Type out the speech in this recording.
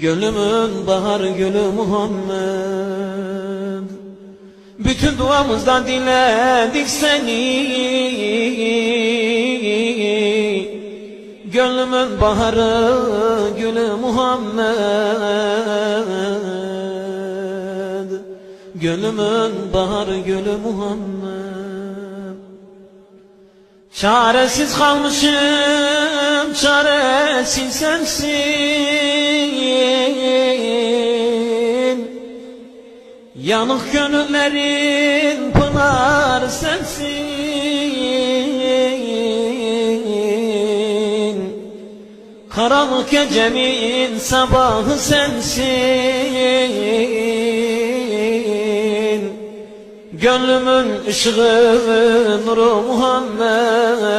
Gönlümün bahar gülü Muhammed. Bütün duamızdan diledik seni. Gönlümün baharı gülü Muhammed. Gönlümün baharı gülü Muhammed. Çaresiz kalmışım, çaresiz sensin. Yanık gönüllerin pınarı sensin. Karanlık gecemin sabahı sensin. Gönlümün ışığı nuru Muhammed.